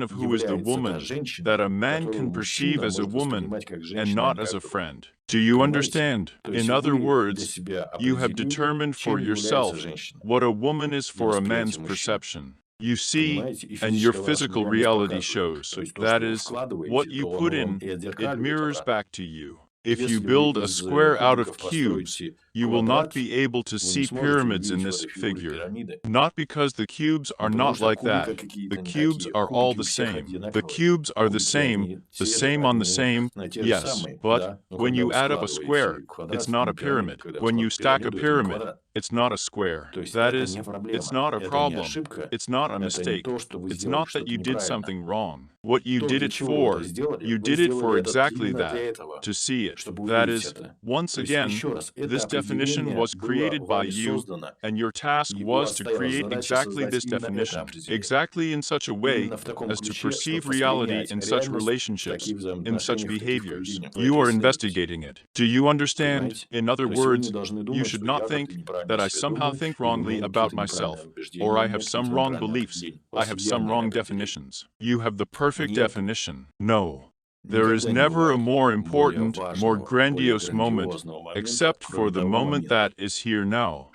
definition of who is the woman that a man can perceive as a woman and not as a friend. Do you understand? In other words, you have determined for yourself what a woman is for a man's perception. You see, and your physical reality shows. That is, what you put in, it mirrors back to you. If you build a square out of cubes, You will not be able to see pyramids in this figure. Not because the cubes are not like that. The cubes are all the same. The cubes are the same on the same, yes, but when you add up a square, it's not a pyramid. When you stack a pyramid, it's not a square. That is, it's not a problem. It's not a mistake. It's not that you did something wrong. What you did it for, you did it for exactly that, to see it. That is, once again, this definition was created by you, and your task was to create exactly this definition, exactly in such a way as to perceive reality in such relationships, in such behaviors. You are investigating it. Do you understand? In other words, you should not think that I somehow think wrongly about myself, or I have some wrong beliefs, I have some wrong definitions. You have the perfect definition. No. There is never a more important, more grandiose moment, except for the moment that is here now.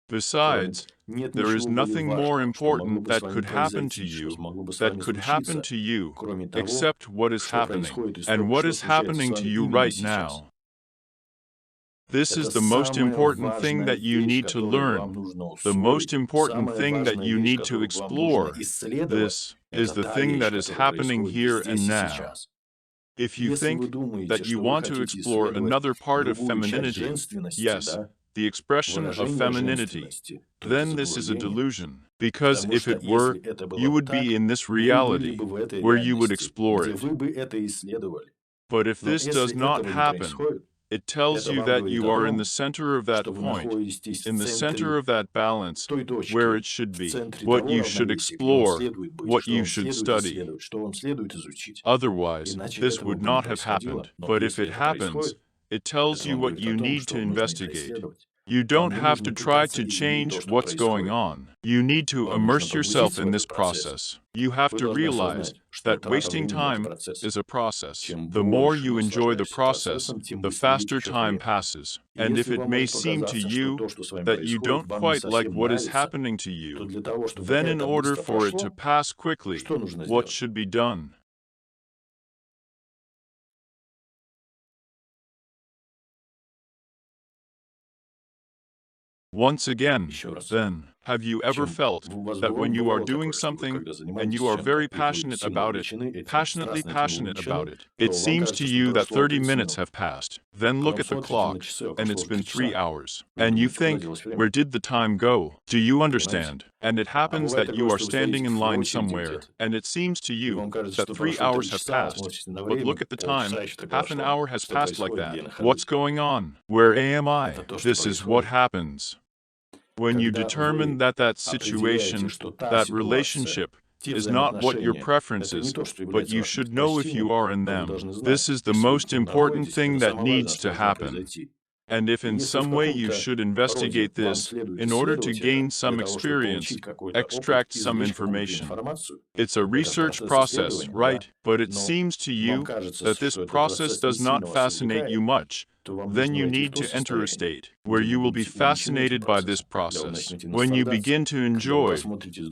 Besides, there is nothing more important that could happen to you, except what is happening, and what is happening to you right now. This is the most important thing that you need to learn, the most important thing that you need to explore. This is the thing that is happening here and now. If you think that you want to explore another part of femininity, yes, the expression of femininity, then this is a delusion. Because if it were, you would be in this reality, where you would explore it. But if this does not happen, it tells you that you are in the center of that point, in the center of that balance, where it should be, what you should explore, what you should study. Otherwise, this would not have happened. But if it happens, it tells you what you need to investigate. You don't have to try to change what's going on. You need to immerse yourself in this process. You have to realize that wasting time is a process. The more you enjoy the process, the faster time passes. And if it may seem to you that you don't quite like what is happening to you, then in order for it to pass quickly, what should be done? Once again, then, have you ever felt that when you are doing something and you are very passionate about it, passionately passionate about it, it seems to you that 30 minutes have passed. Then look at the clock, and it's been 3 hours. And you think, where did the time go? Do you understand? And it happens that you are standing in line somewhere, and it seems to you that 3 hours have passed. But look at the time, half an hour has passed like that. What's going on? Where am I? This is what happens. When you determine that that situation, that relationship, is not what your preference is, but you should know if you are in them. This is the most important thing that needs to happen. And if in some way you should investigate this in order to gain some experience, extract some information. It's a research process, right? But it seems to you that this process does not fascinate you much. Then you need to enter a state where you will be fascinated by this process. When you begin to enjoy,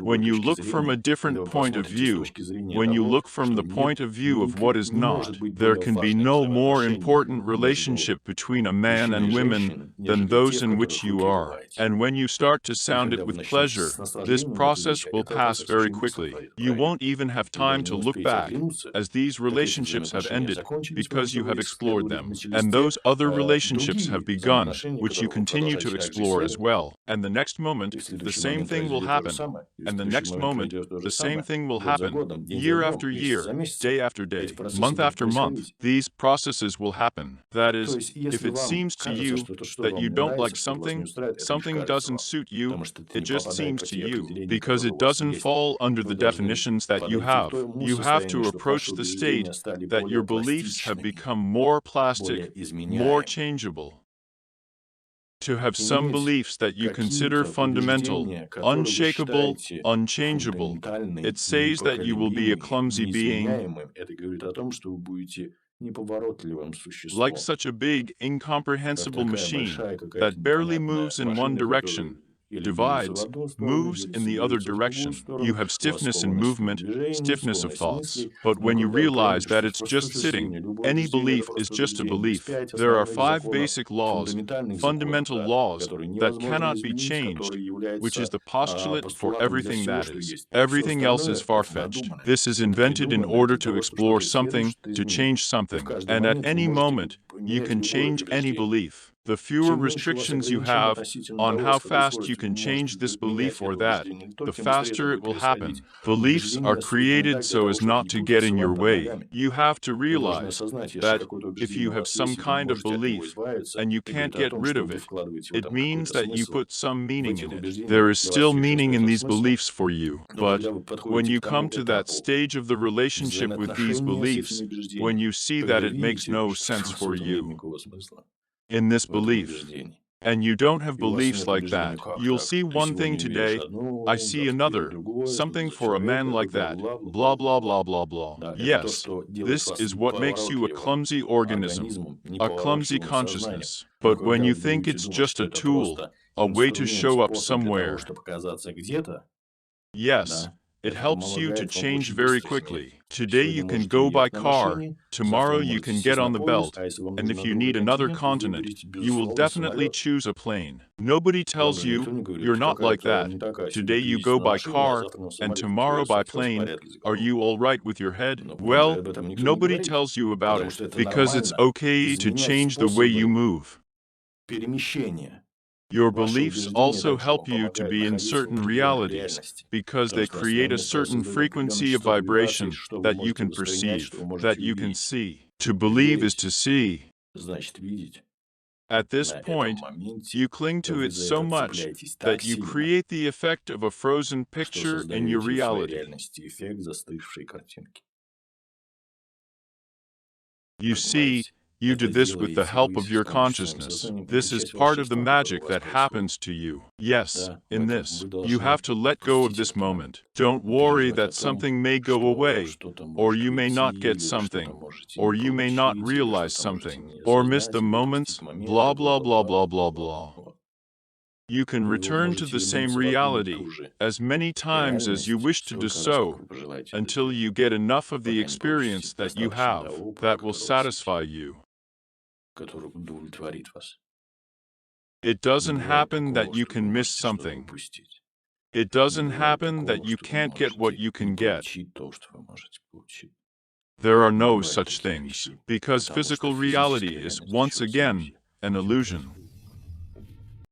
when you look from a different point of view, when you look from the point of view of what is not, there can be no more important relationship between a man and women than those in which you are. And when you start to sound it with pleasure, this process will pass very quickly. You won't even have time to look back, as these relationships have ended because you have explored them. And those other relationships have begun, which you continue to explore as well. And the next moment, the same thing will happen. And the next moment, the same thing will happen. Year after year, day after day, month after month, these processes will happen. That is, if it seems to you that you don't like something, something doesn't suit you, it just seems to you, because it doesn't fall under the definitions that you have. You have to approach the state that your beliefs have become more plastic, more changeable. To have some beliefs that you consider fundamental, unshakable, unchangeable. It says that you will be a clumsy being, like such a big, incomprehensible machine that barely moves in one direction, divides, moves in the other direction. You have stiffness in movement, stiffness of thoughts. But when you realize that it's just sitting, any belief is just a belief. There are 5 basic laws, fundamental laws, that cannot be changed, which is the postulate for everything that is. Everything else is far-fetched. This is invented in order to explore something, to change something. And at any moment, you can change any belief. The fewer restrictions you have on how fast you can change this belief or that, the faster it will happen. Beliefs are created so as not to get in your way. You have to realize that if you have some kind of belief and you can't get rid of it, it means that you put some meaning in it. There is still meaning in these beliefs for you. But when you come to that stage of the relationship with these beliefs, when you see that it makes no sense for you in this belief, and you don't have beliefs like that, you'll see one thing today, I see another, something for a man like that, blah blah blah blah blah. Yes, this is what makes you a clumsy organism, a clumsy consciousness. But when you think it's just a tool, a way to show up somewhere, yes, it helps you to change very quickly. Today you can go by car, tomorrow you can get on the belt, and if you need another continent, you will definitely choose a plane. Nobody tells you you're not like that. Today you go by car, and tomorrow by plane. Are you all right with your head? Well, nobody tells you about it, because it's okay to change the way you move. Your beliefs also help you to be in certain realities, because they create a certain frequency of vibration that you can perceive, that you can see. To believe is to see. At this point, you cling to it so much that you create the effect of a frozen picture in your reality. You see, you do this with the help of your consciousness. This is part of the magic that happens to you. Yes, in this, you have to let go of this moment. Don't worry that something may go away, or you may not get something, or you may not realize something, or miss the moments, blah blah blah blah blah blah. You can return to the same reality as many times as you wish to do so, until you get enough of the experience that you have that will satisfy you. It doesn't happen that you can miss something. It doesn't happen that you can't get what you can get. There are no such things, because physical reality is, once again, an illusion.